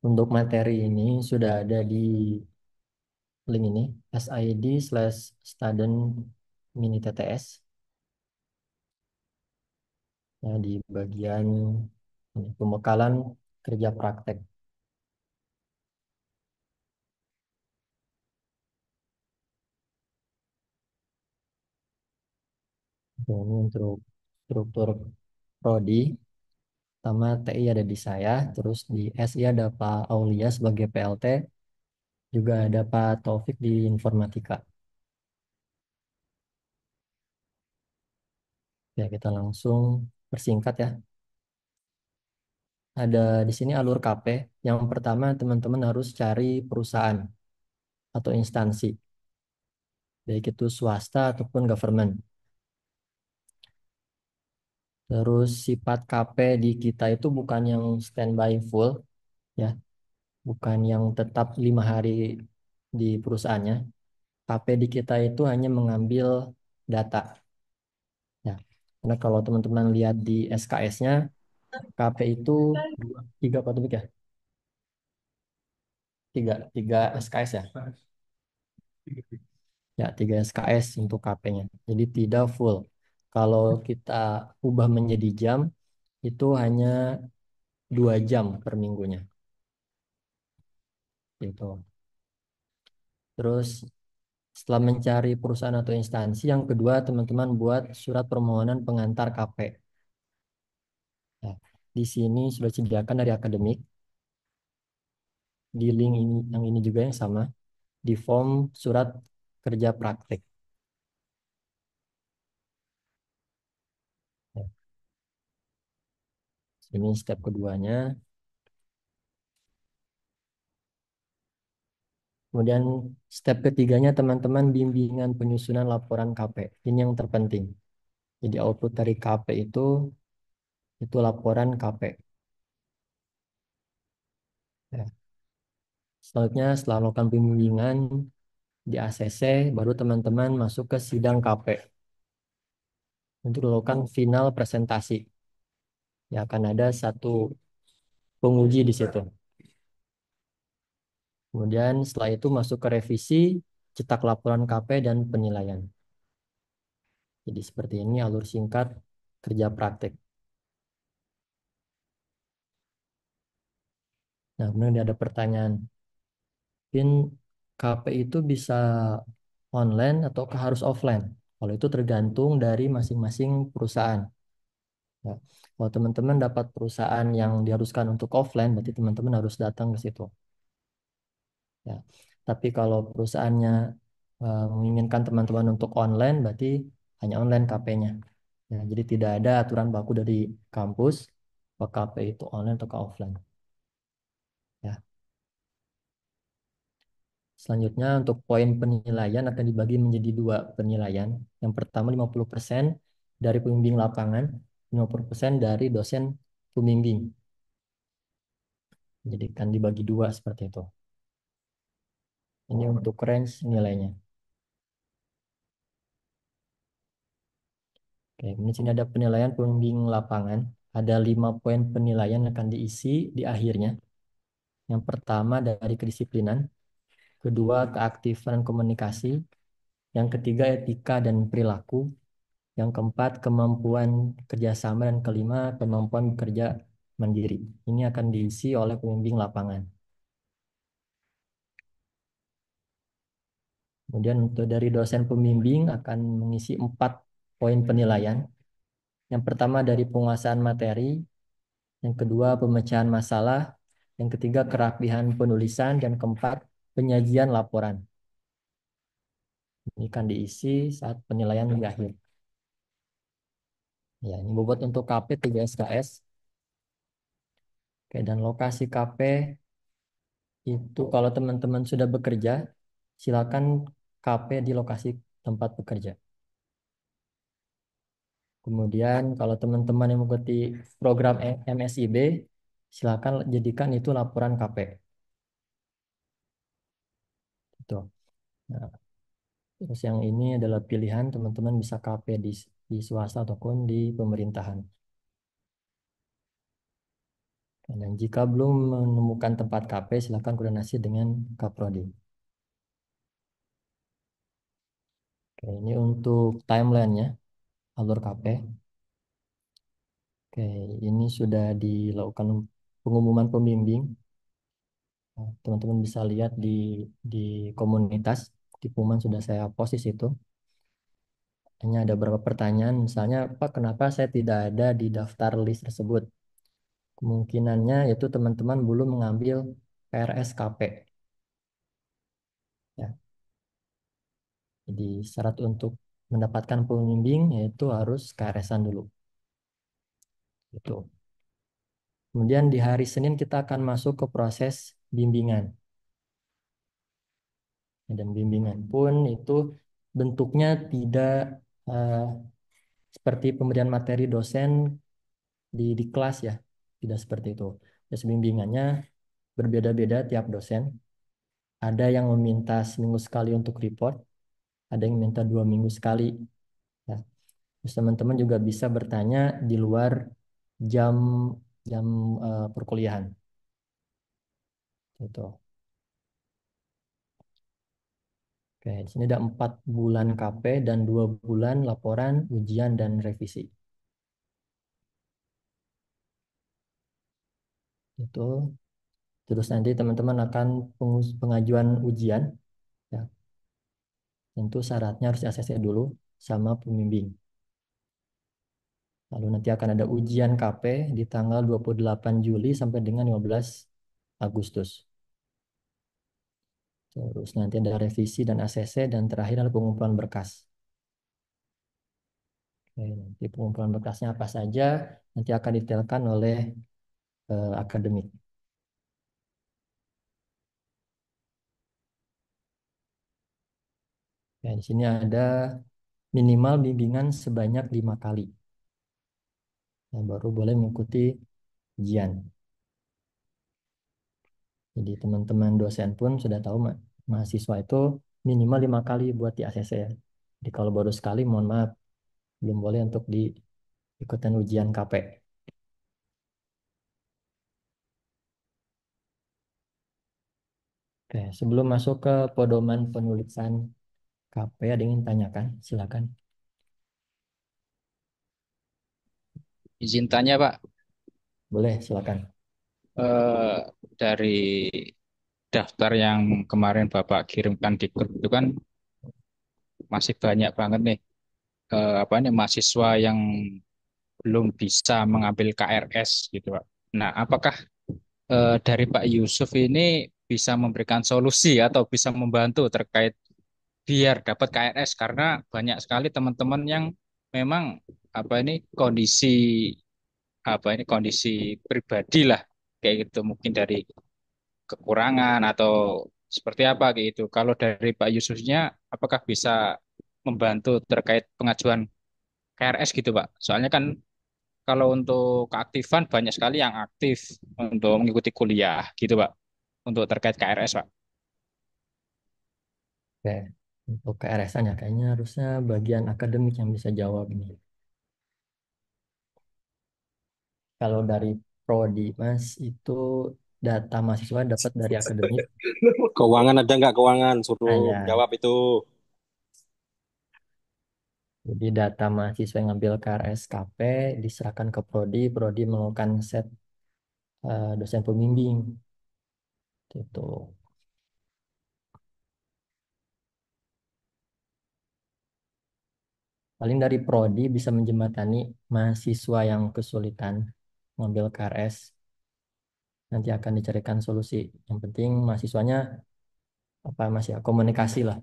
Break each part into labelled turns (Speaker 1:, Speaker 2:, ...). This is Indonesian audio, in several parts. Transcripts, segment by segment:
Speaker 1: Untuk materi ini sudah ada di link ini, sid/student mini TTS, ya, di bagian ini, pembekalan kerja praktek. Ini untuk struktur prodi, pertama TI ada di saya, terus di SI ada Pak Aulia sebagai PLT, juga ada Pak Taufik di informatika. Ya, kita langsung persingkat ya. Ada di sini alur KP. Yang pertama, teman-teman harus cari perusahaan atau instansi, baik itu swasta ataupun government. Terus sifat KP di kita itu bukan yang standby full, ya, bukan yang tetap 5 hari di perusahaannya. KP di kita itu hanya mengambil data, ya. Karena kalau teman-teman lihat di SKS-nya, KP itu tiga apa topik ya? Tiga SKS ya? Ya, 3 SKS untuk KP-nya. Jadi tidak full. Kalau kita ubah menjadi jam, itu hanya 2 jam per minggunya. Gitu. Terus setelah mencari perusahaan atau instansi, yang kedua teman-teman buat surat permohonan pengantar KP. Ya, di sini sudah disediakan dari akademik. Di link ini, yang ini juga yang sama. Di form surat kerja praktek. Ya, ini step keduanya. Kemudian step ketiganya teman-teman bimbingan penyusunan laporan KP. Ini yang terpenting. Jadi output dari KP itu laporan KP. Ya. Selanjutnya setelah melakukan bimbingan di ACC, baru teman-teman masuk ke sidang KP untuk melakukan final presentasi. Ya, akan ada satu penguji di situ. Kemudian setelah itu masuk ke revisi, cetak laporan KP dan penilaian. Jadi seperti ini alur singkat kerja praktek. Nah, kemudian ada pertanyaan, mungkin KP itu bisa online atau harus offline? Kalau itu tergantung dari masing-masing perusahaan. Ya. Kalau teman-teman dapat perusahaan yang diharuskan untuk offline, berarti teman-teman harus datang ke situ. Ya. Tapi kalau perusahaannya menginginkan teman-teman untuk online, berarti hanya online KP-nya. Ya, jadi tidak ada aturan baku dari kampus, apakah KP itu online atau offline. Ya. Selanjutnya untuk poin penilaian akan dibagi menjadi 2 penilaian. Yang pertama 50% dari pembimbing lapangan, 50% dari dosen pembimbing. Jadi kan dibagi 2 seperti itu. Ini untuk range nilainya. Oke, di sini ada penilaian pembimbing lapangan. Ada 5 poin penilaian yang akan diisi di akhirnya. Yang pertama dari kedisiplinan, kedua keaktifan komunikasi, yang ketiga etika dan perilaku, yang keempat kemampuan kerjasama, dan kelima kemampuan bekerja mandiri. Ini akan diisi oleh pembimbing lapangan. Kemudian untuk dari dosen pembimbing akan mengisi 4 poin penilaian. Yang pertama dari penguasaan materi, yang kedua pemecahan masalah, yang ketiga kerapihan penulisan, dan keempat penyajian laporan. Ini akan diisi saat penilaian di akhir. Ya, ini bobot untuk KP 3 SKS. Oke, dan lokasi KP itu kalau teman-teman sudah bekerja, silakan KP di lokasi tempat bekerja. Kemudian kalau teman-teman yang mengikuti program MSIB, silakan jadikan itu laporan KP. Itu. Nah, terus yang ini adalah pilihan teman-teman bisa KP di swasta ataupun di pemerintahan. Dan jika belum menemukan tempat KP, silakan koordinasi dengan Kaprodi. Oke, ini untuk timelinenya, alur KP. Oke, ini sudah dilakukan pengumuman pembimbing. Nah, teman-teman bisa lihat di komunitas, di pengumuman sudah saya post di situ. Hanya ada beberapa pertanyaan, misalnya, Pak, kenapa saya tidak ada di daftar list tersebut? Kemungkinannya yaitu teman-teman belum mengambil PRSKP. Ya, jadi syarat untuk mendapatkan pembimbing yaitu harus KRS-an dulu. Itu. Kemudian di hari Senin kita akan masuk ke proses bimbingan. Dan bimbingan pun itu bentuknya tidak eh, seperti pemberian materi dosen di kelas ya. Tidak seperti itu. Terus bimbingannya berbeda-beda tiap dosen. Ada yang meminta seminggu sekali untuk report, ada yang minta 2 minggu sekali. Ya. Terus teman-teman juga bisa bertanya di luar jam jam perkuliahan. Itu. Oke, di sini ada 4 bulan KP dan 2 bulan laporan, ujian, dan revisi. Itu. Terus nanti teman-teman akan pengajuan ujian. Ya. Tentu syaratnya harus ACC dulu sama pembimbing. Lalu nanti akan ada ujian KP di tanggal 28 Juli sampai dengan 15 Agustus. Terus nanti ada revisi dan ACC dan terakhir ada pengumpulan berkas. Oke, nanti pengumpulan berkasnya apa saja nanti akan detailkan oleh akademik. Ya, di sini ada minimal bimbingan sebanyak 5 kali. Yang baru boleh mengikuti ujian. Jadi teman-teman dosen pun sudah tahu mahasiswa itu minimal 5 kali buat di ACC ya. Jadi kalau baru sekali, mohon maaf, belum boleh untuk diikutan ujian KP. Oke, sebelum masuk ke pedoman penulisan KP, ada yang ingin tanyakan? Silakan.
Speaker 2: Izin tanya Pak,
Speaker 1: Boleh, silakan.
Speaker 2: eh, dari daftar yang kemarin Bapak kirimkan di grup itu kan masih banyak banget nih apa nih mahasiswa yang belum bisa mengambil KRS gitu Pak. Nah, apakah dari Pak Yusuf ini bisa memberikan solusi atau bisa membantu terkait biar dapat KRS karena banyak sekali teman-teman yang memang apa ini kondisi pribadi lah kayak gitu mungkin dari kekurangan atau seperti apa kayak gitu. Kalau dari Pak Yusufnya, apakah bisa membantu terkait pengajuan KRS gitu, Pak? Soalnya kan kalau untuk keaktifan banyak sekali yang aktif untuk mengikuti kuliah gitu, Pak. Untuk terkait KRS, Pak.
Speaker 1: Oke, untuk KRS-an ya, kayaknya harusnya bagian akademik yang bisa jawab ini. Kalau dari Prodi, Mas, itu data mahasiswa dapat dari akademik.
Speaker 3: Keuangan ada nggak keuangan?
Speaker 1: Nah,
Speaker 3: Suruh
Speaker 1: ya,
Speaker 3: jawab itu.
Speaker 1: jadi data mahasiswa yang ngambil KRS KP diserahkan ke Prodi, Prodi melakukan set dosen pembimbing. Gitu. Paling dari Prodi bisa menjembatani mahasiswa yang kesulitan mengambil KRS, nanti akan dicarikan solusi. Yang penting mahasiswanya apa Mas ya, komunikasi lah.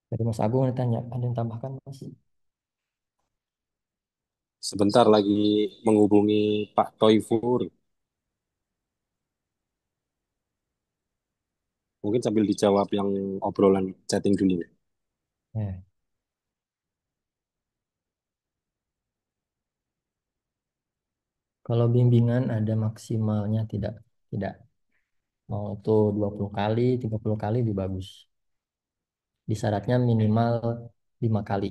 Speaker 1: Dari Mas Agung ditanya, ada yang tambahkan Mas?
Speaker 3: Sebentar lagi menghubungi Pak Toifur. Mungkin sambil dijawab yang obrolan chatting dulu.
Speaker 1: Ya. Kalau bimbingan ada maksimalnya tidak, tidak. Mau itu 20 kali, 30 kali lebih bagus. Di syaratnya minimal 5 kali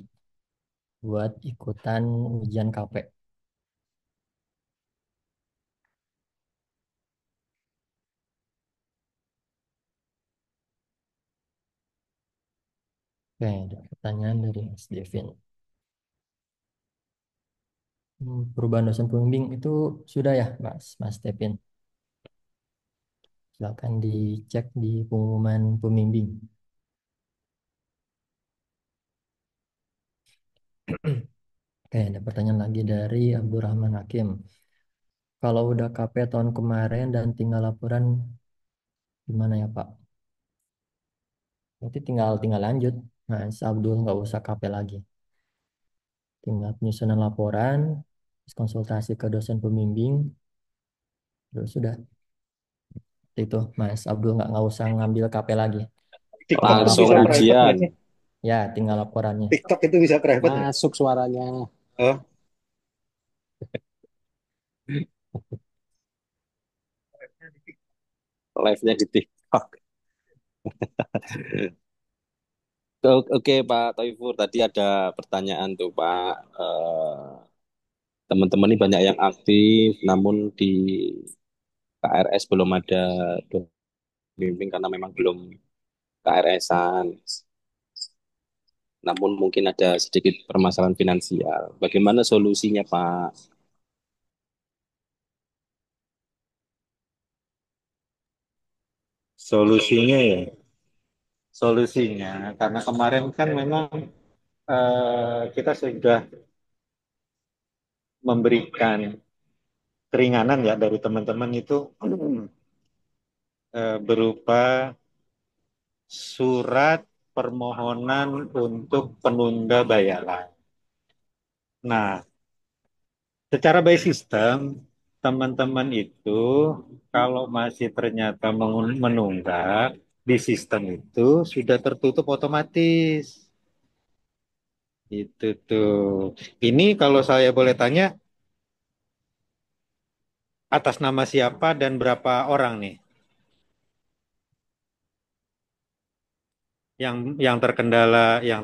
Speaker 1: buat ikutan ujian KP. Oke, ada pertanyaan dari Mas Devin. Perubahan dosen pembimbing itu sudah ya, Mas Devin? Silakan dicek di pengumuman pembimbing. Oke, ada pertanyaan lagi dari Abdurrahman Hakim. Kalau udah KP tahun kemarin dan tinggal laporan, gimana ya Pak? Berarti tinggal tinggal lanjut. Mas Abdul nggak usah KP lagi. Tinggal penyusunan laporan, terus konsultasi ke dosen pembimbing, terus sudah. Itu Mas Abdul nggak usah ngambil KP lagi.
Speaker 4: TikTok
Speaker 1: Tinggal
Speaker 4: itu
Speaker 3: Langsung
Speaker 4: bisa
Speaker 1: laporannya.
Speaker 4: private nggak
Speaker 3: ujian.
Speaker 4: sih?
Speaker 1: Ya, tinggal laporannya.
Speaker 4: TikTok itu bisa private nggak?
Speaker 3: Masuk suaranya.
Speaker 4: Oh,
Speaker 3: Live-nya di TikTok. Oke, Pak Toifur, tadi ada pertanyaan tuh Pak. Teman-teman ini banyak yang aktif, namun di KRS belum ada bimbing karena memang belum KRS-an. Namun mungkin ada sedikit permasalahan finansial. Bagaimana solusinya, Pak?
Speaker 4: solusinya ya. Solusinya karena kemarin kan memang kita sudah memberikan keringanan ya dari teman-teman itu berupa surat permohonan untuk penunda bayaran. Nah, secara by sistem, teman-teman itu kalau masih ternyata menunggak, di sistem itu sudah tertutup otomatis. Itu tuh. Ini kalau saya boleh tanya, atas nama siapa dan berapa orang nih yang yang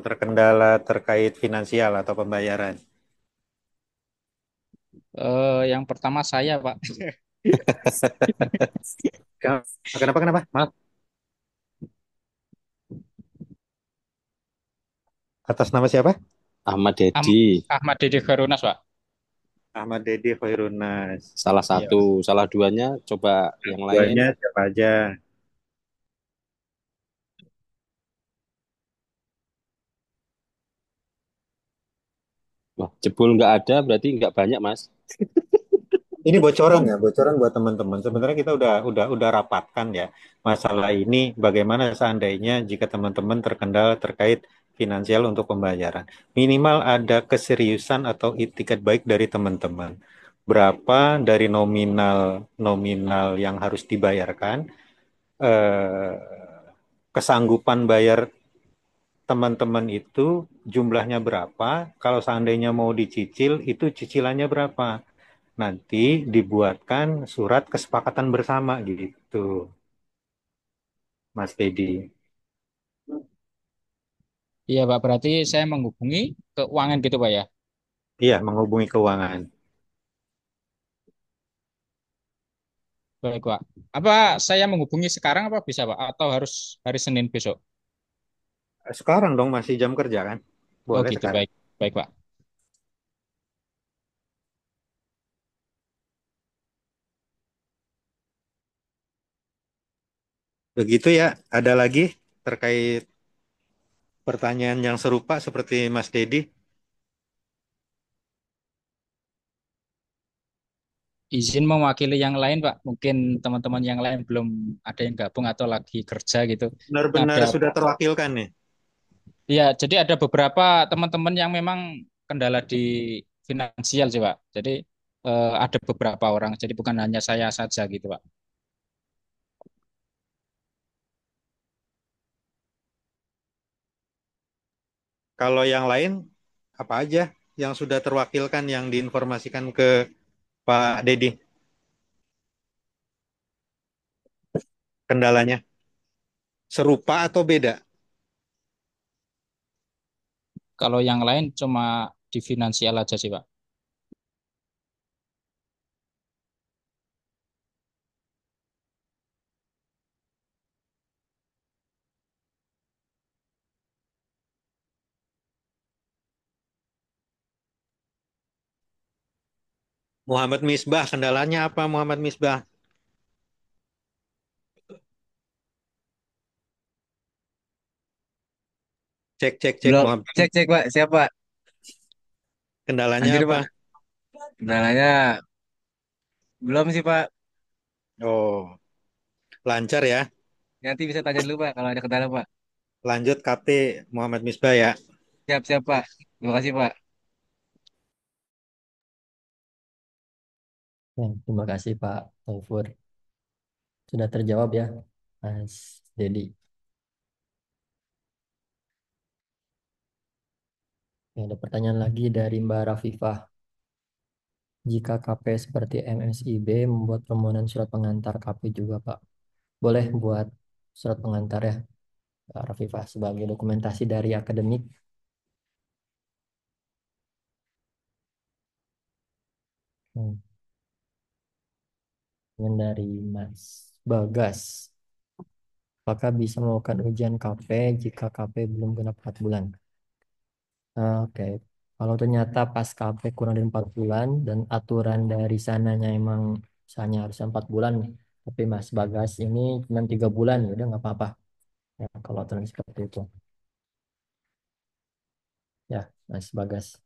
Speaker 4: terkendala terkait finansial atau pembayaran?
Speaker 2: Yang pertama saya, Pak.
Speaker 4: Kenapa kenapa? Maaf. Atas nama siapa?
Speaker 3: Ahmad
Speaker 2: Am-
Speaker 3: Dedi,
Speaker 2: Ahmad Dede Khairunnas, Pak.
Speaker 4: Ahmad Dedi Khairunas.
Speaker 3: salah
Speaker 4: Iya.
Speaker 3: satu, salah duanya coba yang lain.
Speaker 4: Duanya siapa aja?
Speaker 3: Wah, jebul nggak ada berarti nggak banyak, Mas.
Speaker 4: Ini bocoran ya, bocoran buat teman-teman. Sebenarnya kita udah rapatkan ya masalah ini. Bagaimana seandainya jika teman-teman terkendala terkait finansial untuk pembayaran, minimal ada keseriusan atau itikat baik dari teman-teman. Berapa dari nominal nominal yang harus dibayarkan, eh, kesanggupan bayar teman-teman itu jumlahnya berapa? Kalau seandainya mau dicicil, itu cicilannya berapa? Nanti dibuatkan surat kesepakatan bersama gitu, Mas Dedi.
Speaker 2: Iya, Pak. Berarti saya menghubungi keuangan gitu, Pak ya.
Speaker 4: Iya, menghubungi keuangan.
Speaker 2: Baik, Pak. Apa saya menghubungi sekarang apa bisa, Pak? Atau harus hari Senin besok?
Speaker 4: Sekarang dong masih jam kerja kan?
Speaker 2: Oh,
Speaker 4: Boleh
Speaker 2: gitu.
Speaker 4: sekarang.
Speaker 2: Baik. Baik, Pak.
Speaker 4: Begitu ya. Ada lagi terkait pertanyaan yang serupa seperti Mas Dedi?
Speaker 2: Izin mewakili yang lain, Pak. Mungkin teman-teman yang lain belum ada yang gabung atau lagi kerja gitu.
Speaker 4: Benar-benar
Speaker 2: Ada,
Speaker 4: sudah terwakilkan nih.
Speaker 2: ya, jadi ada beberapa teman-teman yang memang kendala di finansial sih, Pak. Jadi ada beberapa orang. Jadi bukan hanya saya saja gitu, Pak.
Speaker 4: Kalau yang lain apa aja yang sudah terwakilkan yang diinformasikan ke Pak Dedi kendalanya? Serupa atau beda?
Speaker 2: Kalau yang lain cuma di finansial aja sih, Pak.
Speaker 4: Muhammad Misbah, kendalanya apa Muhammad Misbah? Cek, cek, cek
Speaker 5: Belum.
Speaker 4: Muhammad.
Speaker 5: Cek, cek, Pak. Siapa?
Speaker 4: Kendalanya
Speaker 5: Lanjut,
Speaker 4: apa?
Speaker 5: Pak. Kendalanya belum sih, Pak.
Speaker 4: Oh, lancar ya.
Speaker 5: Nanti bisa tanya dulu, Pak, kalau ada kendala, Pak.
Speaker 4: Lanjut KP Muhammad Misbah ya.
Speaker 5: Siap, siap, Pak. Terima kasih, Pak.
Speaker 1: Ya, terima kasih Pak Taufur. Sudah terjawab ya, Mas Dedi. Ya, ada pertanyaan lagi dari Mbak Rafifah. Jika KP seperti MSIB membuat permohonan surat pengantar KP juga Pak. Boleh buat surat pengantar ya, Mbak Rafifah, sebagai dokumentasi dari akademik. Hmm, Kemudian dari Mas Bagas. Apakah bisa melakukan ujian KP jika KP belum genap 4 bulan? Oke, kalau ternyata pas KP kurang dari 4 bulan dan aturan dari sananya emang misalnya harusnya 4 bulan nih, tapi Mas Bagas ini cuma 3 bulan, ya udah nggak apa-apa. Ya, kalau aturan seperti itu. Ya, Mas Bagas.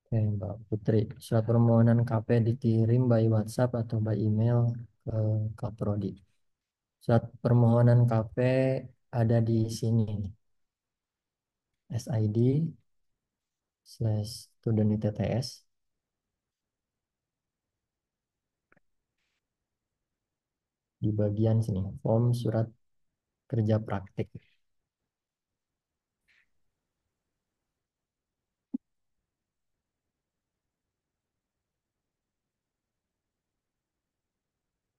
Speaker 1: Oke, Mbak Putri. Surat permohonan KP dikirim by WhatsApp atau by email ke Kaprodi. Surat permohonan KP ada di sini. SID/student ITTS di bagian sini. Form surat kerja praktik.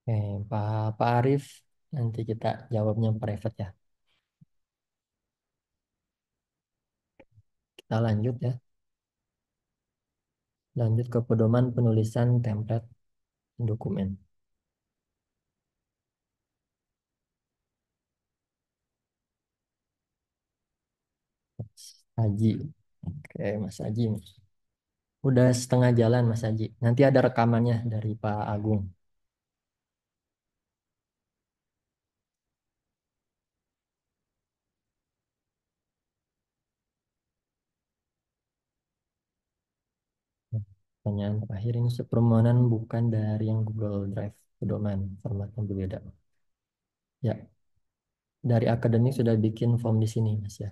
Speaker 1: Oke, Pak Arif, nanti kita jawabnya private ya. Kita lanjut ya. Lanjut ke pedoman penulisan template dokumen. Mas Haji. Oke, Mas Haji. Udah setengah jalan Mas Haji. Nanti ada rekamannya dari Pak Agung. Pertanyaan terakhir ini permohonan bukan dari yang Google Drive. Pedoman formatnya berbeda. Ya, dari akademik sudah bikin form di sini Mas ya.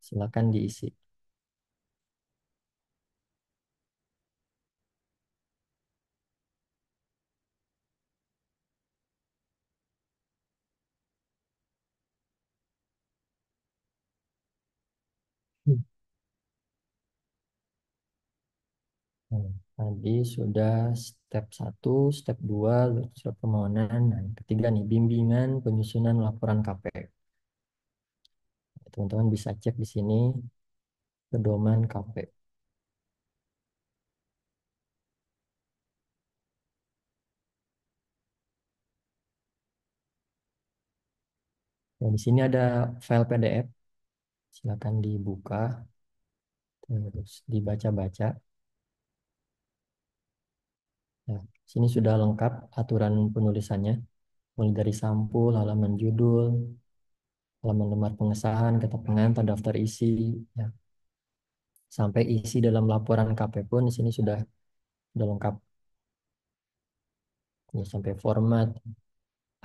Speaker 1: Silakan diisi. Tadi sudah step 1, step 2, surat permohonan. Nah, yang ketiga nih, bimbingan penyusunan laporan KP. Teman-teman bisa cek di sini, pedoman KP. Nah, di sini ada file PDF, silakan dibuka, terus dibaca-baca. Nah, sini sudah lengkap aturan penulisannya, mulai dari sampul, halaman judul, halaman lembar pengesahan, kata pengantar, daftar isi, ya. Sampai isi dalam laporan KP pun di sini sudah lengkap. Ya, sampai format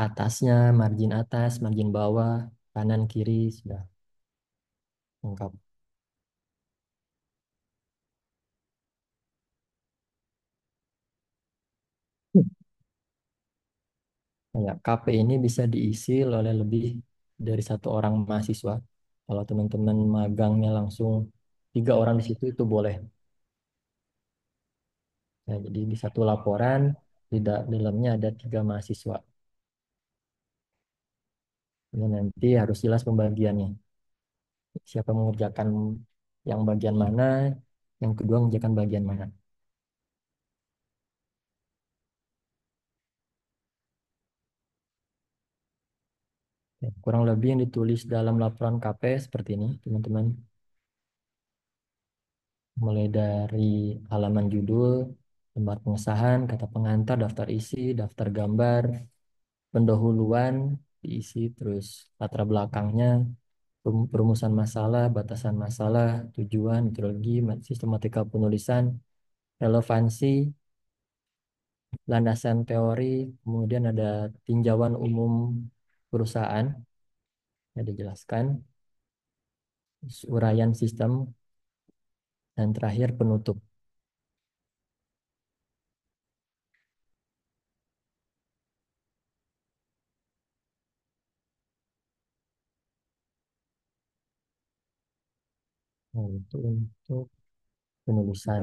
Speaker 1: atasnya, margin atas, margin bawah, kanan kiri sudah lengkap. Nah, ya, KP ini bisa diisi oleh lebih dari 1 orang mahasiswa. Kalau teman-teman magangnya langsung 3 orang di situ itu boleh. Ya, jadi di satu laporan Dalamnya ada 3 mahasiswa. Ini nanti harus jelas pembagiannya. Siapa mengerjakan yang bagian mana, yang kedua mengerjakan bagian mana. Ya, kurang lebih yang ditulis dalam laporan KP seperti ini, teman-teman. Mulai dari halaman judul, lembar pengesahan, kata pengantar, daftar isi, daftar gambar, pendahuluan diisi, terus latar belakangnya, perumusan masalah, batasan masalah, tujuan, metodologi, sistematika penulisan, relevansi, landasan teori, kemudian ada tinjauan umum perusahaan, yang dijelaskan, uraian sistem, dan terakhir penutup. Nah, itu untuk penulisan.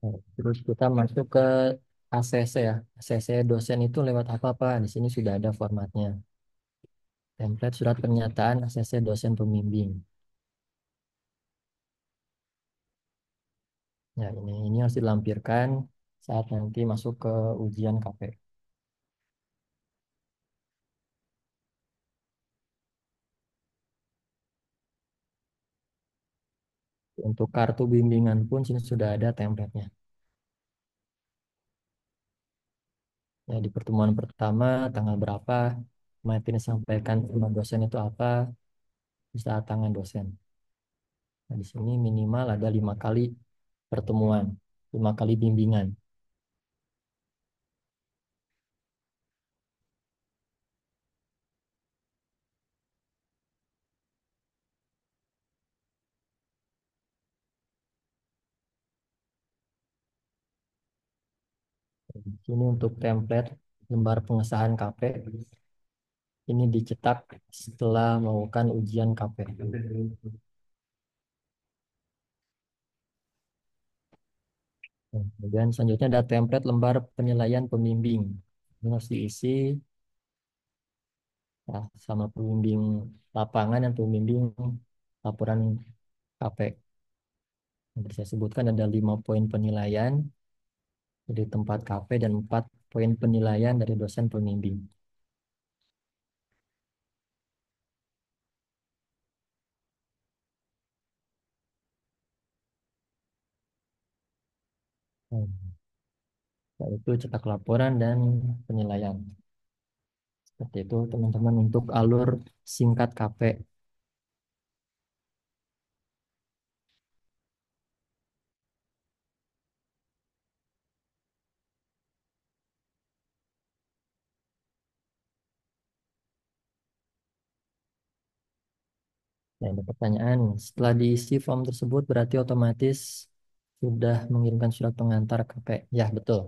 Speaker 1: Nah, terus kita masuk ke ACC ya. ACC dosen itu lewat apa, Pak? Di sini sudah ada formatnya. Template surat pernyataan ACC dosen pembimbing. Ya, ini harus dilampirkan saat nanti masuk ke ujian KP. Untuk kartu bimbingan pun sini sudah ada template-nya. Ya, di pertemuan pertama tanggal berapa materi yang disampaikan sama dosen itu apa, bisa tangan dosen. Nah, di sini minimal ada 5 kali pertemuan, 5 kali bimbingan. Di sini untuk template lembar pengesahan KP ini dicetak setelah melakukan ujian KP. Kemudian selanjutnya ada template lembar penilaian pembimbing. Ini harus diisi ya, sama pembimbing lapangan dan pembimbing laporan KP. Yang saya sebutkan ada 5 poin penilaian dari tempat KP dan 4 poin penilaian dari dosen pembimbing. Yaitu cetak laporan dan penilaian. Seperti itu teman-teman untuk alur singkat KP. Nah, ada pertanyaan. Setelah diisi form tersebut berarti otomatis sudah mengirimkan surat pengantar KP. Ya, betul.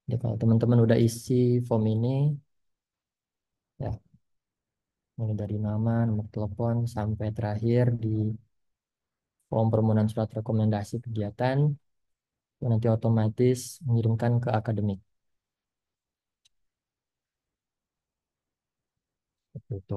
Speaker 1: Jadi kalau teman-teman udah isi form ini, ya mulai dari nama, nomor telepon, sampai terakhir di form permohonan surat rekomendasi kegiatan, nanti otomatis mengirimkan ke akademik. Seperti itu.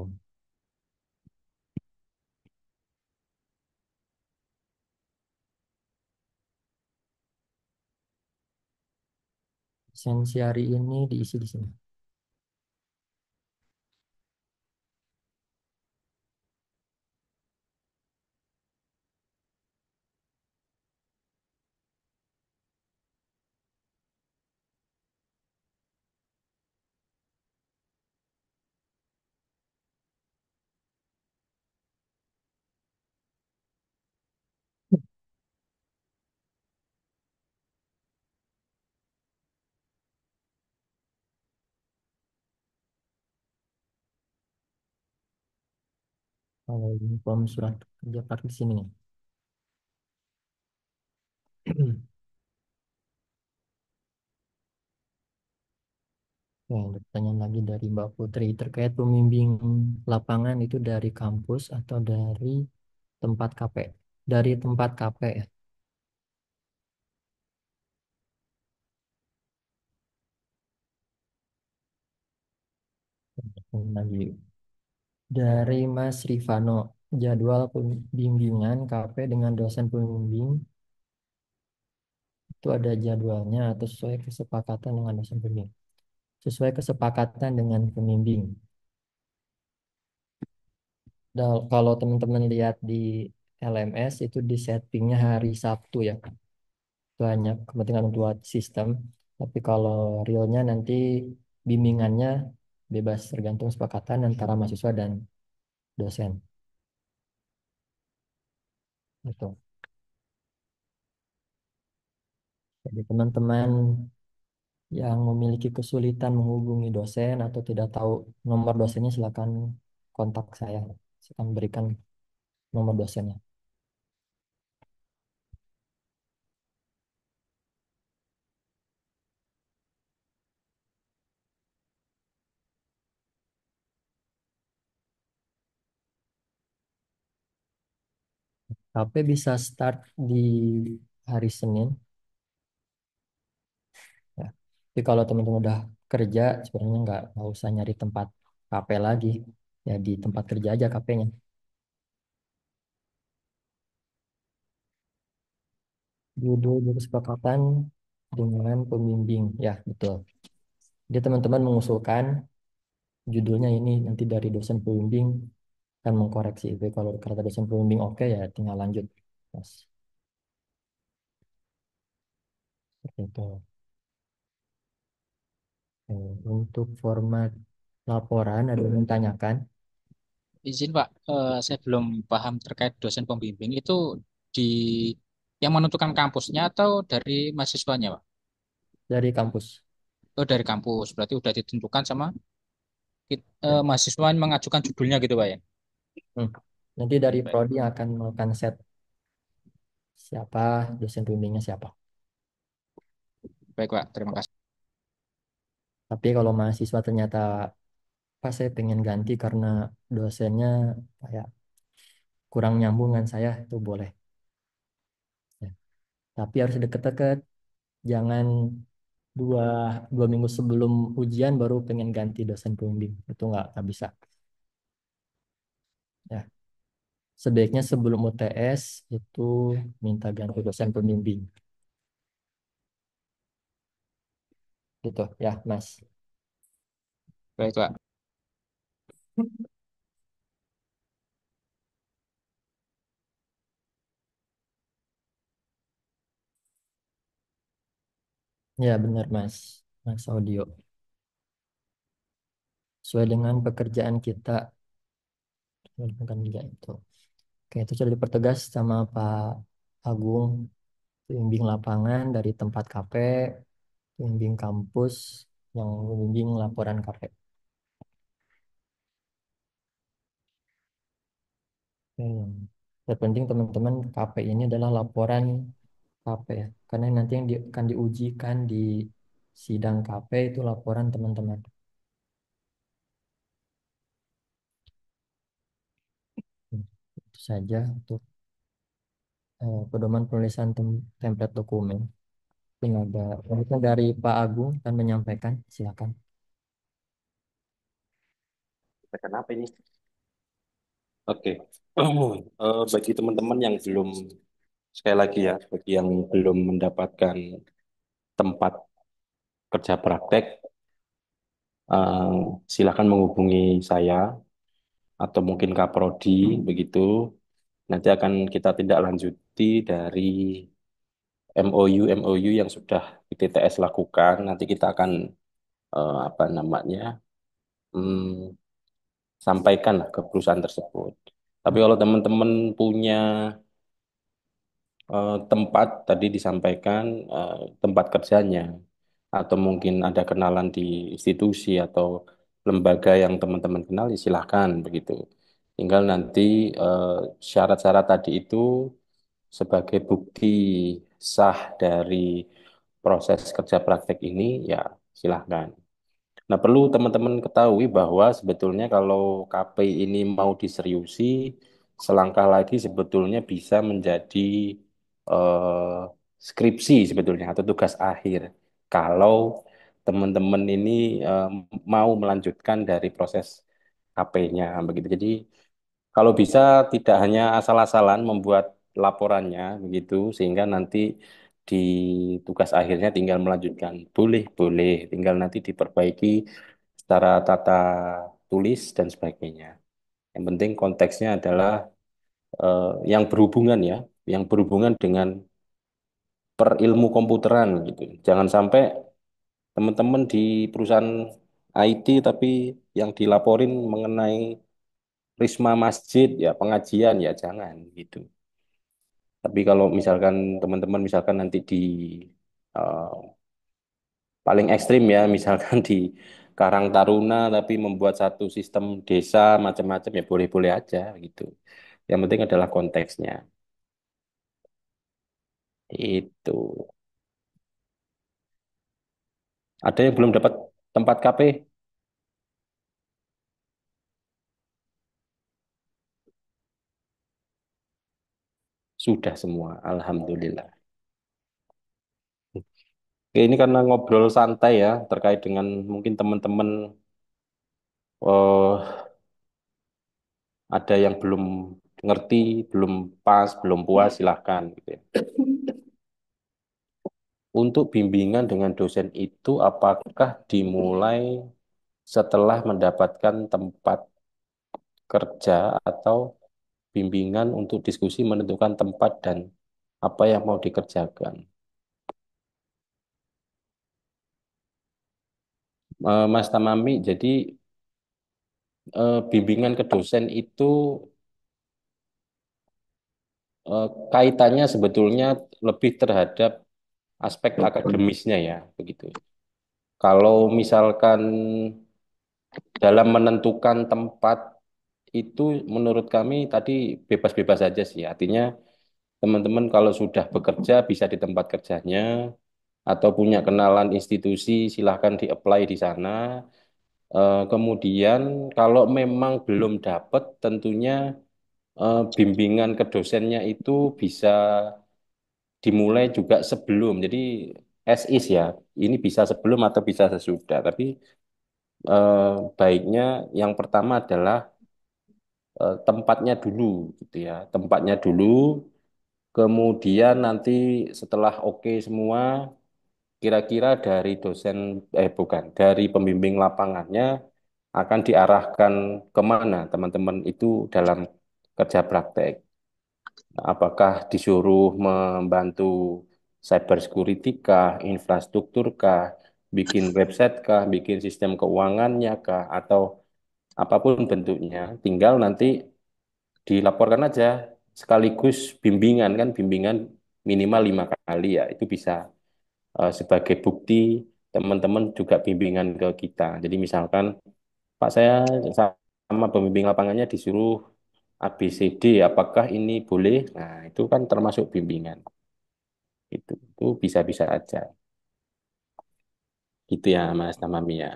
Speaker 1: Sensi hari ini diisi di sini. Kalau ini form surat kerja praktis di sini nih. Ya, ada pertanyaan lagi dari Mbak Putri terkait pembimbing lapangan itu dari kampus atau dari tempat KP. dari tempat KP ya. Lagi dari Mas Rifano, jadwal pembimbingan KP dengan dosen pembimbing itu ada jadwalnya atau sesuai kesepakatan dengan dosen pembimbing. Sesuai kesepakatan dengan pembimbing. Dan kalau teman-teman lihat di LMS itu di settingnya hari Sabtu ya. Itu hanya kepentingan buat sistem. Tapi kalau realnya nanti bimbingannya bebas tergantung kesepakatan antara mahasiswa dan dosen. Gitu. Jadi teman-teman yang memiliki kesulitan menghubungi dosen atau tidak tahu nomor dosennya silakan kontak saya. Saya akan berikan nomor dosennya. KP bisa start di hari Senin. Ya. Tapi kalau teman-teman udah kerja, sebenarnya nggak usah nyari tempat KP lagi. Ya di tempat kerja aja KP-nya. Judul kesepakatan dengan pembimbing. Ya, betul. Dia teman-teman mengusulkan judulnya ini nanti dari dosen pembimbing akan mengkoreksi itu. Kalau kata dosen pembimbing oke ya tinggal lanjut. Mas. Seperti itu. Untuk format laporan ada yang menanyakan
Speaker 2: Izin Pak, saya belum paham terkait dosen pembimbing itu di yang menentukan kampusnya atau dari mahasiswanya Pak?
Speaker 1: dari kampus.
Speaker 2: Oh dari kampus, berarti udah ditentukan sama
Speaker 1: Ya.
Speaker 2: mahasiswa yang mengajukan judulnya gitu Pak ya?
Speaker 1: Hmm. Nanti dari
Speaker 2: Baik,
Speaker 1: prodi yang akan melakukan set siapa dosen pembimbingnya siapa.
Speaker 2: baik Pak, terima kasih.
Speaker 1: Tapi kalau mahasiswa ternyata pas saya pengen ganti karena dosennya kayak kurang nyambung dengan saya itu boleh. Ya. Tapi harus deket-deket, jangan dua dua minggu sebelum ujian baru pengen ganti dosen pembimbing. Itu nggak bisa. Ya. Sebaiknya sebelum UTS itu minta ganti dosen pembimbing. Gitu ya, Mas.
Speaker 2: Baik Pak.
Speaker 1: Ya, benar, Mas. Mas Audio. Sesuai dengan pekerjaan kita, bukan juga itu. Oke, itu sudah dipertegas sama Pak Agung, pembimbing lapangan dari tempat KP, pembimbing kampus yang membimbing laporan KP. Oke, yang terpenting teman-teman KP ini adalah laporan KP ya, karena nanti yang akan diujikan di sidang KP itu laporan teman-teman. Hmm, Itu saja untuk pedoman penulisan template dokumen. Ini ada lanjutan dari Pak Agung akan menyampaikan, silakan.
Speaker 3: Kenapa ini? Oke. Bagi teman-teman yang belum, sekali lagi ya, bagi yang belum mendapatkan tempat kerja praktek, eh, silakan menghubungi saya atau mungkin Kaprodi begitu. Nanti akan kita tindak lanjuti dari MOU yang sudah ITTS lakukan. Nanti kita akan apa namanya hmm, sampaikan lah ke perusahaan tersebut. Tapi kalau teman-teman punya tempat tadi disampaikan tempat kerjanya atau mungkin ada kenalan di institusi atau lembaga yang teman-teman kenal, ya silahkan begitu. Tinggal nanti eh, syarat-syarat tadi itu sebagai bukti sah dari proses kerja praktek ini, ya silahkan. Nah, perlu teman-teman ketahui bahwa sebetulnya kalau KP ini mau diseriusi, selangkah lagi sebetulnya bisa menjadi eh, skripsi sebetulnya atau tugas akhir kalau teman-teman ini eh, mau melanjutkan dari proses KP-nya begitu. Jadi kalau bisa tidak hanya asal-asalan membuat laporannya begitu sehingga nanti di tugas akhirnya tinggal melanjutkan. Boleh, boleh, tinggal nanti diperbaiki secara tata tulis dan sebagainya. Yang penting konteksnya adalah yang berhubungan ya, yang berhubungan dengan perilmu komputeran gitu. Jangan sampai teman-teman di perusahaan IT tapi yang dilaporin mengenai risma masjid ya pengajian ya jangan gitu. Tapi kalau misalkan teman-teman misalkan nanti di eh, paling ekstrim ya misalkan di Karang Taruna tapi membuat satu sistem desa macam-macam ya boleh-boleh aja gitu. Yang penting adalah konteksnya. Itu. Ada yang belum dapat tempat KP? Sudah semua, alhamdulillah. Oke, ini karena ngobrol santai ya terkait dengan mungkin teman-teman ada yang belum ngerti, belum pas, belum puas, silahkan gitu ya. Untuk bimbingan dengan dosen itu apakah dimulai setelah mendapatkan tempat kerja atau bimbingan untuk diskusi menentukan tempat dan apa yang mau dikerjakan? Mas Tamami, jadi bimbingan ke dosen itu kaitannya sebetulnya lebih terhadap aspek akademisnya ya, begitu. Kalau misalkan dalam menentukan tempat itu menurut kami tadi bebas-bebas saja sih. Artinya teman-teman kalau sudah bekerja bisa di tempat kerjanya atau punya kenalan institusi silahkan di-apply di sana. Kemudian kalau memang belum dapat tentunya bimbingan ke dosennya itu bisa dimulai juga sebelum. Jadi as is ya, ini bisa sebelum atau bisa sesudah. Tapi baiknya yang pertama adalah tempatnya dulu, gitu ya. Tempatnya dulu, kemudian nanti setelah oke semua, kira-kira dari dosen, bukan, dari pembimbing lapangannya akan diarahkan kemana teman-teman itu dalam kerja praktek. Apakah disuruh membantu cyber security kah, infrastruktur kah, bikin website kah, bikin sistem keuangannya kah, atau apapun bentuknya, tinggal nanti dilaporkan aja sekaligus bimbingan kan, bimbingan minimal 5 kali ya, itu bisa sebagai bukti teman-teman juga bimbingan ke kita. Jadi misalkan, Pak saya sama pembimbing lapangannya disuruh ABCD, apakah ini boleh? Nah, itu kan termasuk bimbingan. Itu bisa-bisa aja. Gitu ya, Mas Tamami ya.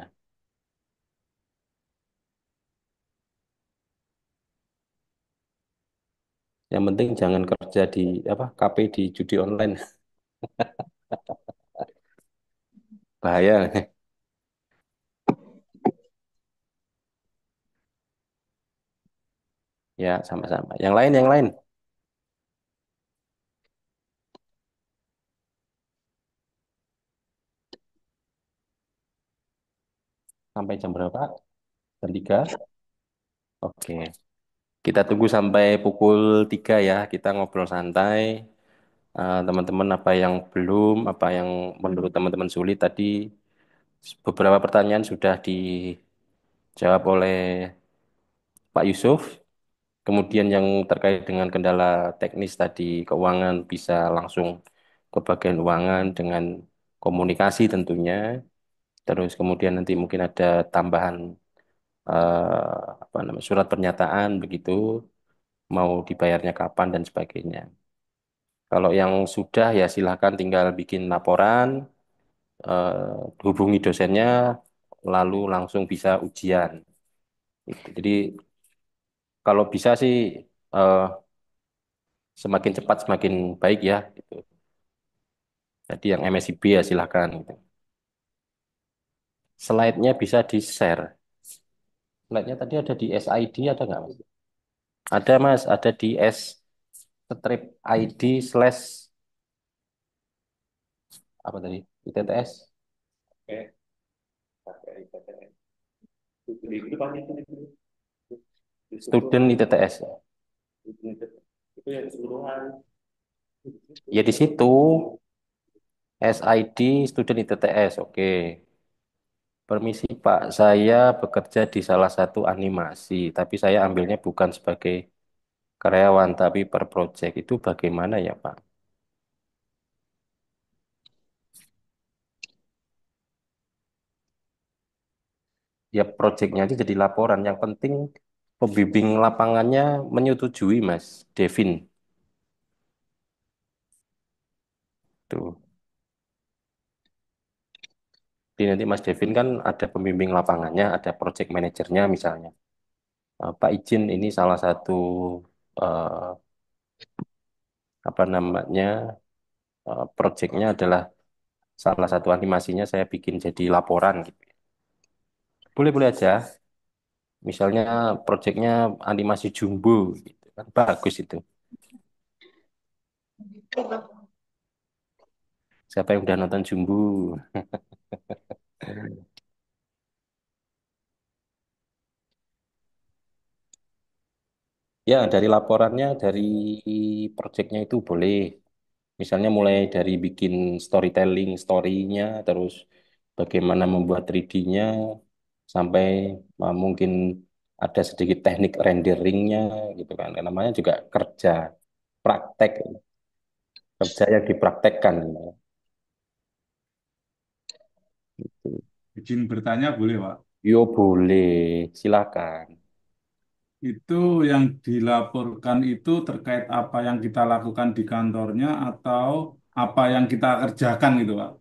Speaker 3: Yang penting jangan kerja di apa KP di judi online. Bahaya. Ya, sama-sama. Yang lain sampai jam berapa? Jam 3. Oke. Kita tunggu sampai pukul 3 ya. Kita ngobrol santai. Teman-teman apa yang belum, apa yang menurut teman-teman sulit tadi, beberapa pertanyaan sudah dijawab oleh Pak Yusuf. Kemudian yang terkait dengan kendala teknis tadi, keuangan bisa langsung ke bagian keuangan dengan komunikasi tentunya. Terus kemudian nanti mungkin ada tambahan apa namanya surat pernyataan begitu, mau dibayarnya kapan dan sebagainya. Kalau yang sudah ya silahkan tinggal bikin laporan, hubungi dosennya, lalu langsung bisa ujian. Gitu. Jadi kalau bisa sih eh, semakin cepat semakin baik ya gitu. Jadi yang MSIB ya silahkan gitu. Slide-nya bisa di-share. Slide-nya tadi ada di SID ada nggak Mas? Ada Mas, ada di S strip ID slash apa tadi? ITTS. Oke, pakai ITTS. Student ITTS. Itu yang keseluruhan. Ya di situ SID Student ITTS. Oke. Permisi Pak, saya bekerja di salah satu animasi, tapi saya ambilnya bukan sebagai karyawan, tapi per project. Itu bagaimana ya Pak? Ya projectnya aja jadi laporan. Yang penting pembimbing lapangannya menyetujui Mas Devin. Tuh. Jadi nanti Mas Devin kan ada pembimbing lapangannya, ada project manajernya misalnya. Pak izin ini salah satu eh, apa namanya projectnya adalah salah satu animasinya saya bikin jadi laporan gitu. Boleh-boleh aja. Misalnya projectnya animasi Jumbo gitu kan bagus itu. Siapa yang udah nonton Jumbo? Ya, dari laporannya, dari projectnya itu boleh. Misalnya mulai dari bikin storytelling, story-nya, terus bagaimana membuat 3D-nya, sampai mungkin ada sedikit teknik renderingnya gitu kan. Karena namanya juga kerja, praktek, kerja yang dipraktekkan. Gitu.
Speaker 6: Izin bertanya boleh, Pak?
Speaker 3: Yo boleh, silakan.
Speaker 6: Itu yang dilaporkan itu terkait apa yang kita lakukan di kantornya atau apa yang kita kerjakan gitu, Pak?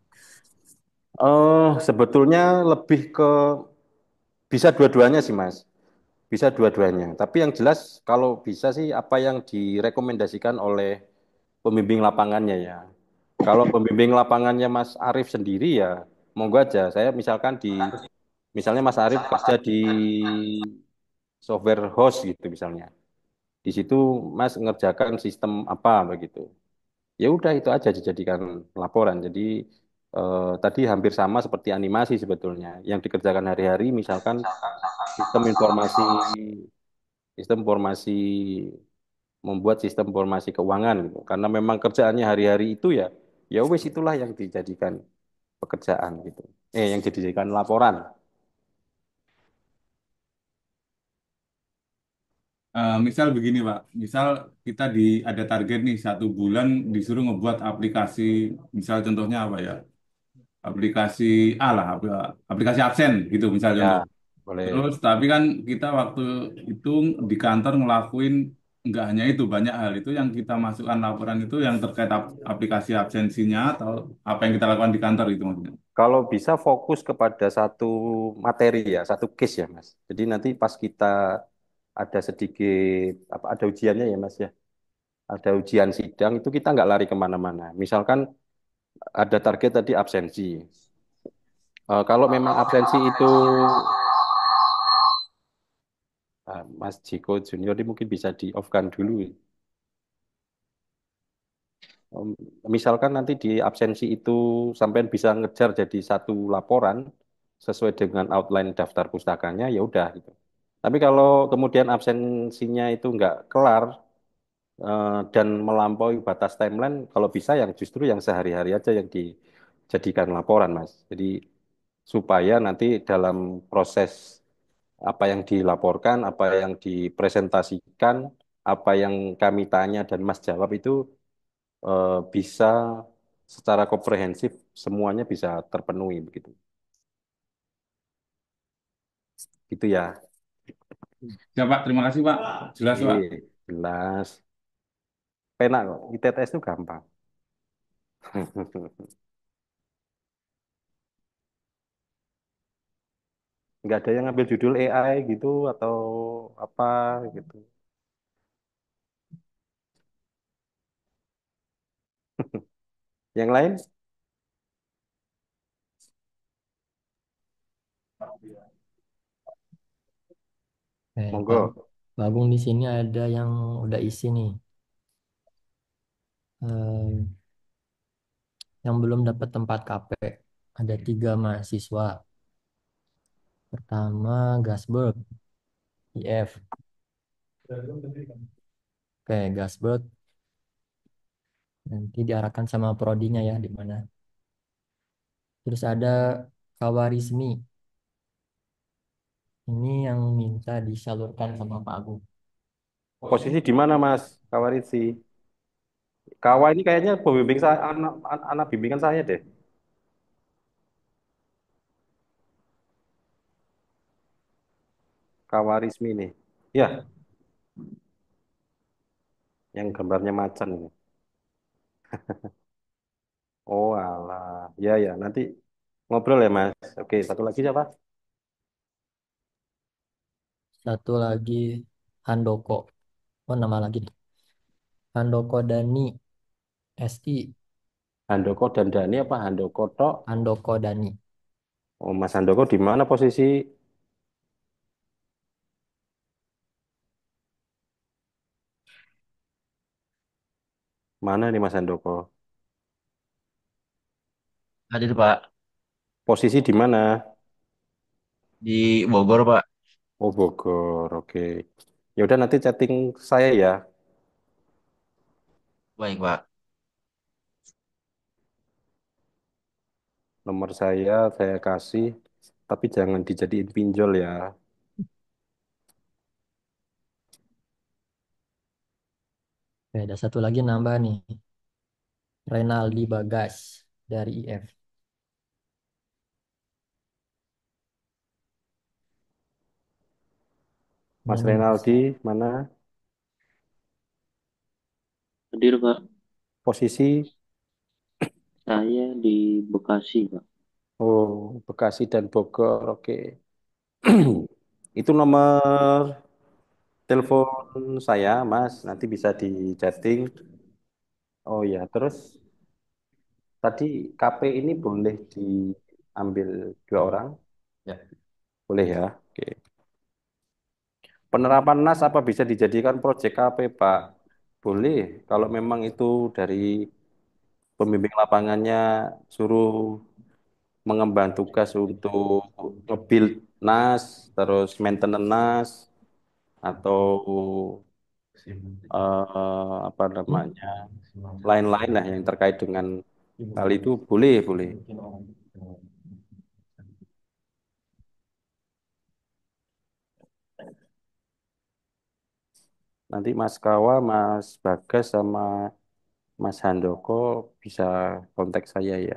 Speaker 3: Sebetulnya lebih ke bisa dua-duanya sih Mas, bisa dua-duanya. Tapi yang jelas kalau bisa sih apa yang direkomendasikan oleh pembimbing lapangannya ya. Kalau pembimbing lapangannya Mas Arief sendiri ya, monggo aja. Saya misalkan misalnya Mas Arief kerja di software host gitu misalnya. Di situ Mas ngerjakan sistem apa begitu. Ya udah itu aja dijadikan laporan. Jadi tadi hampir sama seperti animasi sebetulnya. Yang dikerjakan hari-hari misalkan sistem informasi sistem informasi membuat sistem informasi keuangan gitu. Karena memang kerjaannya hari-hari itu ya ya wes itulah yang dijadikan pekerjaan gitu. Yang dijadikan laporan.
Speaker 6: Misal begini, Pak. Misal kita ada target nih 1 bulan disuruh ngebuat aplikasi, misal contohnya apa ya? Aplikasi A lah, aplikasi absen gitu misal contoh.
Speaker 3: Ya, boleh.
Speaker 6: Terus tapi kan kita waktu itu di kantor ngelakuin nggak hanya itu, banyak hal itu yang kita masukkan laporan itu yang terkait aplikasi absensinya atau apa yang kita lakukan di kantor itu maksudnya.
Speaker 3: Kalau bisa fokus kepada satu materi ya, satu case ya, Mas. Jadi nanti pas kita ada sedikit apa ada ujiannya ya, Mas ya. Ada ujian sidang itu kita nggak lari kemana-mana. Misalkan ada target tadi absensi. Kalau memang absensi itu Mas Jiko Junior ini mungkin bisa di off-kan dulu. Om, Misalkan nanti di absensi itu sampai bisa ngejar jadi satu laporan sesuai dengan outline daftar pustakanya, ya udah gitu. Tapi kalau kemudian absensinya itu nggak kelar dan melampaui batas timeline, kalau bisa yang justru yang sehari-hari aja yang dijadikan laporan, Mas. Jadi supaya nanti dalam proses apa yang dilaporkan, apa yang dipresentasikan, apa yang kami tanya dan Mas jawab itu bisa secara komprehensif semuanya bisa terpenuhi begitu. Gitu ya.
Speaker 6: Ya Pak, terima kasih Pak. Jelas Pak.
Speaker 3: Jelas. Penak kok. ITTS itu gampang. Nggak ada yang ngambil judul AI gitu atau apa gitu. Yang lain?
Speaker 1: Pak,
Speaker 3: Monggo.
Speaker 1: Bagong di sini ada yang udah isi nih. Eh, yang belum dapat tempat KP. Ada 3 mahasiswa. Pertama, Gasberg, IF. Oke, Gasberg nanti diarahkan sama prodinya ya di mana. Terus ada Kawarizmi. Ini yang minta disalurkan sama Pak Agung.
Speaker 3: Posisi di mana, Mas Kawarisi? Kawa ini kayaknya pembimbing saya, anak bimbingan saya deh. Kawarismi nih. Ya, yang gambarnya macan ini. Oh, alah. Ya, ya. Nanti ngobrol ya, Mas. Oke, satu lagi siapa?
Speaker 1: Satu lagi Handoko. Oh, nama lagi. Handoko Dani, SI.
Speaker 3: Handoko dan Dani apa Handoko tok?
Speaker 1: Handoko Dani.
Speaker 3: Oh, Mas Handoko di mana posisi? Mana nih Mas Handoko?
Speaker 7: Hadir Pak,
Speaker 3: Posisi di mana?
Speaker 7: di Bogor Pak.
Speaker 3: Oh, Bogor. Oke. Ya udah nanti chatting saya ya.
Speaker 7: Baik Pak.
Speaker 3: Nomor saya kasih, tapi jangan dijadiin pinjol ya.
Speaker 1: Oke, ada satu lagi nambah nih. Renaldi Bagas dari IF.
Speaker 3: Mas
Speaker 1: Mana nih, Mas?
Speaker 3: Renaldi, mana
Speaker 8: Hadir Pak,
Speaker 3: posisi?
Speaker 8: saya di Bekasi Pak.
Speaker 3: Oh, Bekasi dan Bogor. Oke. Itu nomor telepon saya, Mas. Nanti bisa di chatting. Oh ya, terus tadi KP ini boleh diambil 2 orang? Ya. Boleh ya. Oke. Penerapan NAS apa bisa dijadikan proyek KP, Pak? Boleh. Kalau memang itu dari pembimbing lapangannya suruh mengemban tugas untuk nge-build NAS, terus maintenance NAS, atau apa namanya lain-lain lah yang terkait dengan hal itu boleh boleh. Nanti Mas Kawa, Mas Bagas sama Mas Handoko bisa kontak saya ya.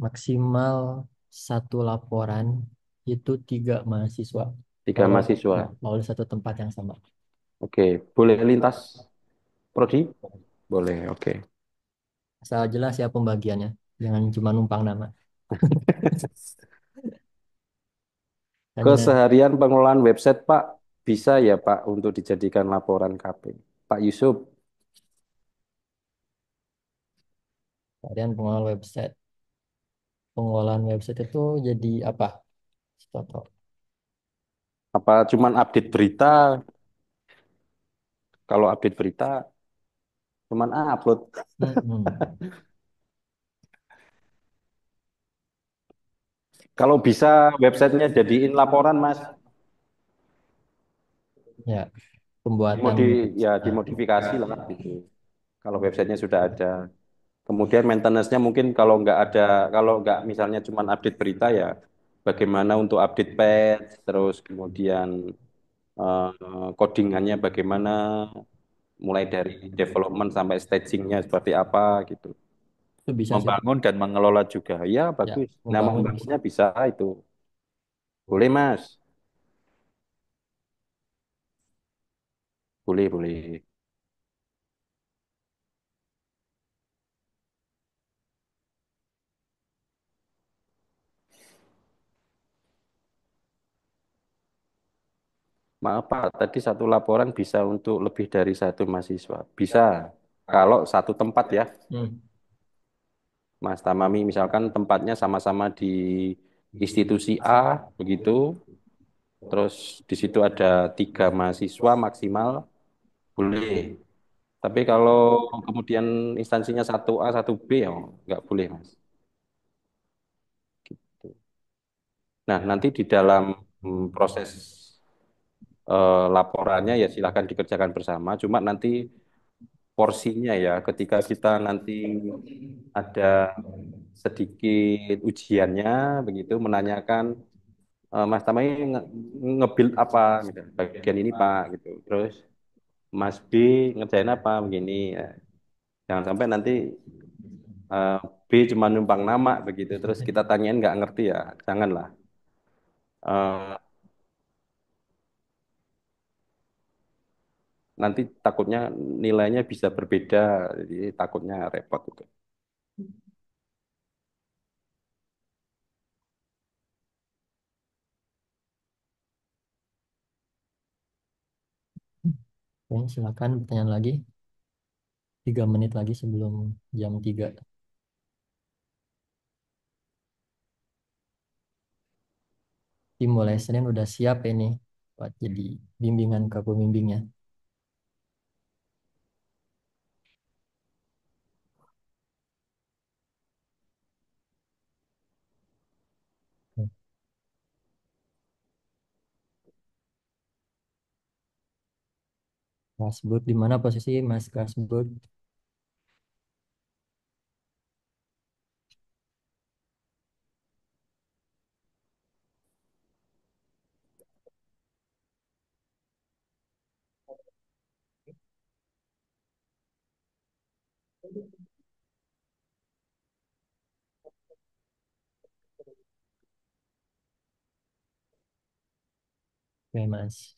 Speaker 1: Maksimal satu laporan itu 3 mahasiswa.
Speaker 3: 3 mahasiswa.
Speaker 1: Ya, kalau di satu tempat yang sama.
Speaker 3: Oke, boleh lintas prodi? Boleh, oke.
Speaker 1: Asal jelas ya pembagiannya. Jangan cuma numpang nama. Hanya
Speaker 3: Keseharian pengelolaan website Pak bisa ya Pak untuk dijadikan laporan KP. Pak Yusuf,
Speaker 1: varian pengelola website. Pengolahan website itu jadi apa? Toto.
Speaker 3: apa cuman update berita? Kalau update berita cuman upload.
Speaker 1: Hmm,
Speaker 3: Kalau bisa websitenya jadiin laporan Mas.
Speaker 1: ya, pembuatan
Speaker 3: Dimodi ya
Speaker 1: website.
Speaker 3: dimodifikasi lah gitu. Kalau websitenya sudah ada. Kemudian maintenance-nya mungkin kalau nggak ada, kalau nggak misalnya cuma update berita ya, bagaimana untuk update patch, terus kemudian codingannya bagaimana, mulai dari development sampai stagingnya seperti apa gitu.
Speaker 1: Itu bisa sih, Pak.
Speaker 3: Membangun dan mengelola juga, ya
Speaker 1: Ya,
Speaker 3: bagus. Nah
Speaker 1: membangun bisa.
Speaker 3: membangunnya bisa itu, boleh Mas, boleh boleh. Maaf Pak, tadi satu laporan bisa untuk lebih dari satu mahasiswa. Bisa, kalau satu tempat ya,
Speaker 1: Hmm.
Speaker 3: Mas Tamami, misalkan tempatnya sama-sama di institusi A, begitu. Terus di situ ada 3 mahasiswa maksimal, boleh. Tapi kalau kemudian instansinya satu A, satu B, ya nggak boleh, Mas. Nah, nanti di dalam proses laporannya ya silakan dikerjakan bersama. Cuma nanti porsinya ya, ketika kita nanti ada sedikit ujiannya, begitu menanyakan, Mas Tamai nge-build apa, misalnya, bagian ini Pak, gitu. Terus Mas B ngerjain apa, begini. Ya. Jangan sampai nanti eh, B cuma numpang nama, begitu. Terus kita tanyain nggak ngerti ya, janganlah. Eh, Nanti takutnya nilainya bisa berbeda, jadi takutnya repot itu.
Speaker 1: Oke, silakan pertanyaan lagi. 3 menit lagi sebelum jam 3. Tim mulai Senin udah siap ini buat jadi bimbingan ke pembimbingnya. Kasbud di mana posisi Mas Kasbud? Oke, Mas.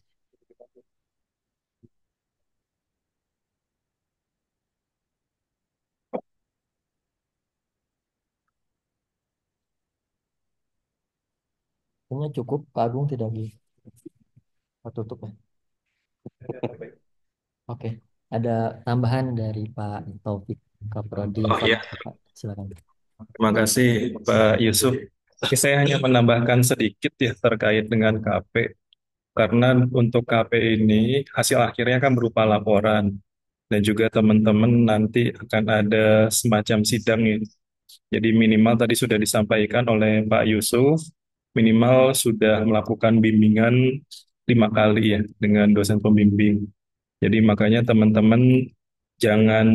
Speaker 1: Kayaknya cukup, Pak Agung tidak di tutup ya. Oke, ada tambahan dari Pak Taufik Kaprodi
Speaker 9: Oh
Speaker 1: Infak.
Speaker 9: iya,
Speaker 1: Pak, silakan.
Speaker 9: terima kasih Pak Yusuf. Oke, saya hanya menambahkan sedikit ya terkait dengan KP. Karena untuk KP ini hasil akhirnya kan berupa laporan. Dan juga teman-teman nanti akan ada semacam sidang ya. Jadi minimal tadi sudah disampaikan oleh Pak Yusuf, minimal sudah melakukan bimbingan 5 kali ya dengan dosen pembimbing. Jadi makanya teman-teman jangan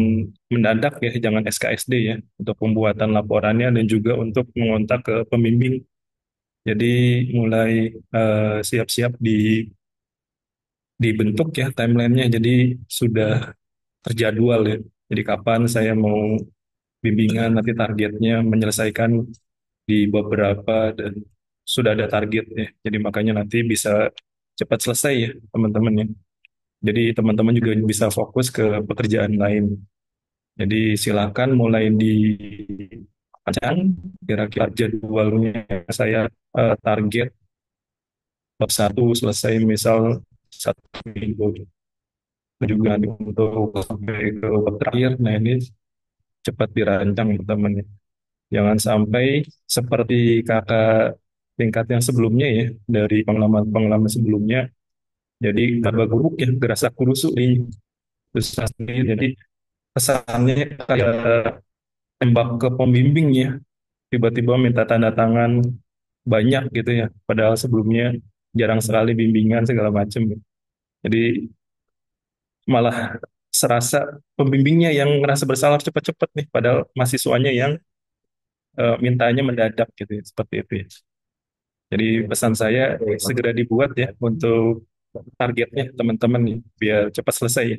Speaker 9: mendadak ya, jangan SKSD ya untuk pembuatan laporannya dan juga untuk mengontak ke pembimbing. Jadi mulai siap-siap dibentuk ya timelinenya. Jadi sudah terjadwal ya. Jadi kapan saya mau bimbingan nanti targetnya menyelesaikan di beberapa dan sudah ada target ya. Jadi makanya nanti bisa cepat selesai ya teman-teman ya. Jadi teman-teman juga bisa fokus ke pekerjaan lain. Jadi silakan mulai di panjang, kira-kira jadwalnya saya target bab 1 selesai misal 1 minggu. Juga untuk sampai ke bab terakhir, nah ini cepat dirancang teman-teman. Jangan sampai seperti kakak tingkat yang sebelumnya ya, dari pengalaman-pengalaman sebelumnya, jadi tambah buruk ya, gerasa kurusu ini. Terus jadi kesannya kayak tembak ke pembimbing ya, tiba-tiba minta tanda tangan banyak gitu ya, padahal sebelumnya jarang sekali bimbingan segala macam. Jadi malah serasa pembimbingnya yang ngerasa bersalah cepat-cepat nih, padahal mahasiswanya yang mintanya mendadak gitu ya, seperti itu ya. Jadi pesan saya segera dibuat ya untuk targetnya teman-teman nih, biar cepat selesai ya.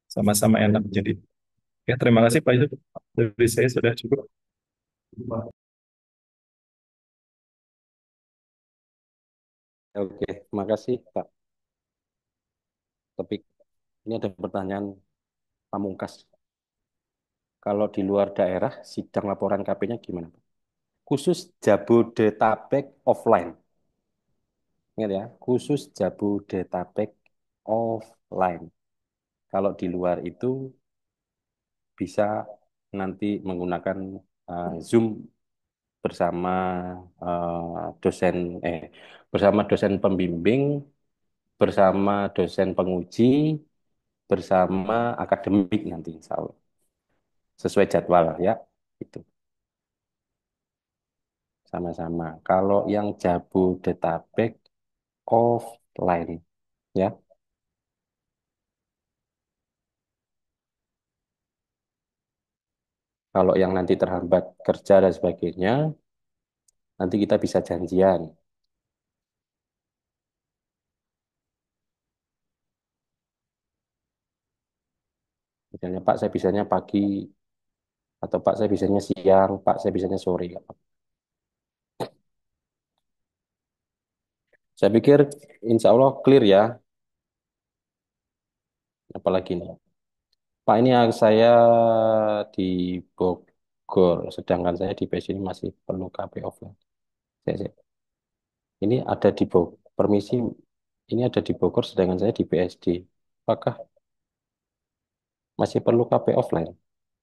Speaker 9: Sama-sama enak jadi. Ya, terima kasih Pak Yusuf. Dari saya sudah cukup.
Speaker 3: Oke, terima kasih Pak Topik. Ini ada pertanyaan pamungkas. Kalau di luar daerah, sidang laporan KP-nya gimana, Pak? Khusus Jabodetabek offline. Ingat ya, khusus Jabodetabek offline. Kalau di luar itu bisa nanti menggunakan Zoom bersama dosen bersama dosen pembimbing, bersama dosen penguji, bersama akademik nanti insya Allah. Sesuai jadwal ya. Itu sama-sama. Kalau yang Jabodetabek offline ya. Kalau yang nanti terhambat kerja dan sebagainya, nanti kita bisa janjian. Misalnya Pak, saya bisanya pagi, atau Pak, saya bisanya siang, Pak, saya bisanya sore. Saya pikir insya Allah clear ya. Apalagi nih. Pak, ini saya di Bogor, sedangkan saya di PS ini masih perlu KP offline. Saya. Ini ada di Bogor, permisi, ini ada di Bogor, sedangkan saya di PSD. Apakah masih perlu KP offline?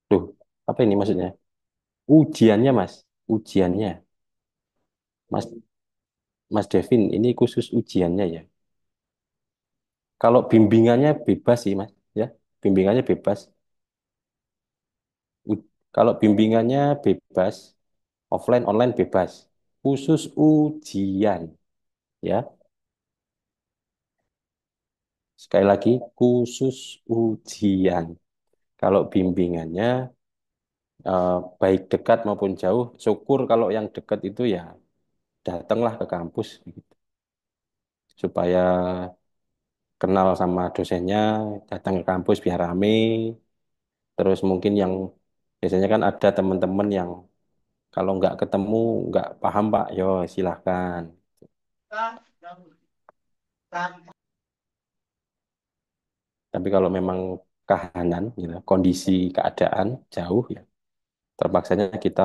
Speaker 3: Duh, apa ini maksudnya? Ujiannya, Mas. Ujiannya. Mas, Mas Devin, ini khusus ujiannya ya. Kalau bimbingannya bebas sih, Mas. Ya, bimbingannya bebas. Kalau bimbingannya bebas, offline, online bebas. Khusus ujian, ya. Sekali lagi, khusus ujian. Kalau bimbingannya baik dekat maupun jauh, syukur kalau yang dekat itu ya datanglah ke kampus gitu. Supaya kenal sama dosennya, datang ke kampus biar rame. Terus mungkin yang biasanya kan ada teman-teman yang kalau nggak ketemu, nggak paham Pak, yo silahkan. Tapi kalau memang kahanan, gitu, kondisi keadaan jauh ya, terpaksanya kita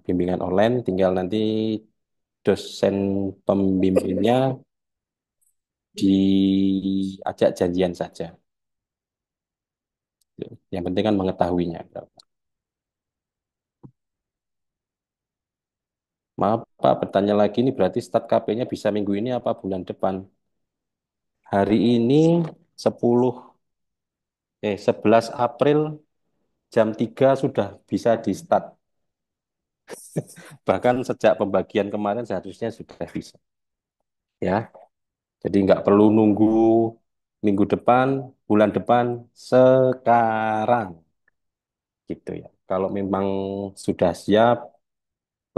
Speaker 3: bimbingan online, tinggal nanti dosen pembimbingnya diajak janjian saja. Yang penting kan mengetahuinya. Maaf Pak, bertanya lagi ini berarti start KP-nya bisa minggu ini apa bulan depan? Hari ini 10 11 April jam 3 sudah bisa di start. Bahkan sejak pembagian kemarin seharusnya sudah bisa. Ya, jadi nggak perlu nunggu minggu depan, bulan depan, sekarang gitu ya. Kalau memang sudah siap,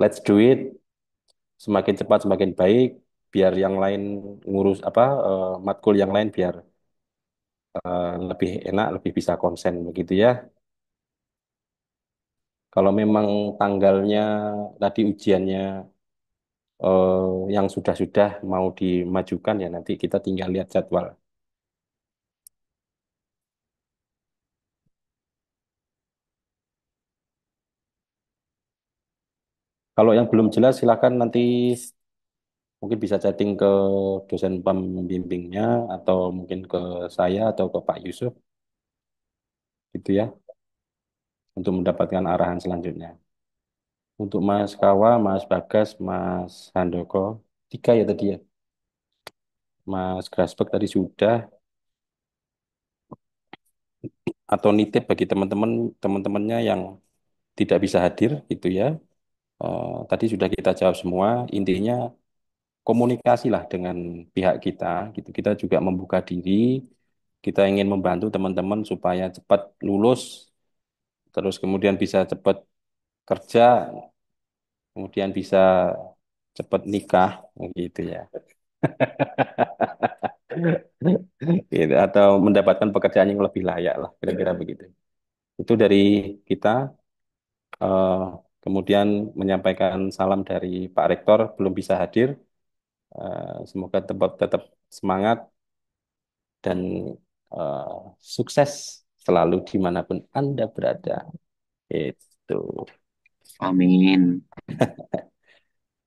Speaker 3: let's do it. Semakin cepat semakin baik. Biar yang lain ngurus apa matkul yang lain biar lebih enak, lebih bisa konsen begitu ya. Kalau memang tanggalnya tadi ujiannya yang sudah-sudah mau dimajukan ya nanti kita tinggal lihat jadwal. Kalau yang belum jelas silakan nanti mungkin bisa chatting ke dosen pembimbingnya atau mungkin ke saya atau ke Pak Yusuf gitu ya untuk mendapatkan arahan selanjutnya. Untuk Mas Kawa, Mas Bagas, Mas Handoko, tiga ya tadi ya. Mas Grasberg tadi sudah atau nitip bagi teman-temannya yang tidak bisa hadir gitu ya. Tadi sudah kita jawab semua. Intinya komunikasilah dengan pihak kita gitu. Kita juga membuka diri. Kita ingin membantu teman-teman supaya cepat lulus, terus kemudian bisa cepat kerja, kemudian bisa cepat nikah gitu ya. Gitu, atau mendapatkan pekerjaan yang lebih layak lah, kira-kira begitu. Itu dari kita. eh, Kemudian menyampaikan salam dari Pak Rektor belum bisa hadir. Semoga tetap semangat dan eh, sukses selalu dimanapun Anda berada. Itu.
Speaker 8: Amin.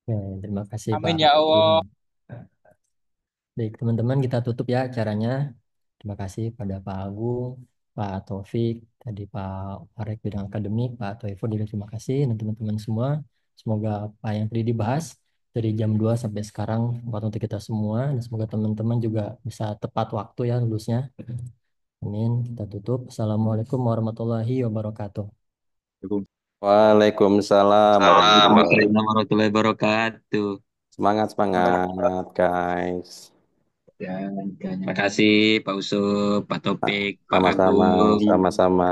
Speaker 1: Ya, terima kasih Pak
Speaker 2: Amin ya
Speaker 1: Hakim.
Speaker 2: Allah.
Speaker 1: Baik, teman-teman, kita tutup ya acaranya. Terima kasih pada Pak Agung, Pak Taufik, tadi Pak Arek bidang akademik, Pak Toifur juga terima kasih, dan teman-teman semua. Semoga apa yang tadi dibahas dari jam 2 sampai sekarang buat untuk kita semua, dan semoga teman-teman juga bisa tepat waktu ya lulusnya. Amin. Kita tutup. Assalamualaikum warahmatullahi wabarakatuh.
Speaker 3: Waalaikumsalam warahmatullahi
Speaker 5: Waalaikumsalam
Speaker 3: wabarakatuh.
Speaker 5: warahmatullahi wabarakatuh.
Speaker 3: Semangat, semangat, guys.
Speaker 5: Terima kasih Pak Usup, Pak Topik, Pak
Speaker 3: Sama-sama,
Speaker 5: Agung.
Speaker 3: sama-sama.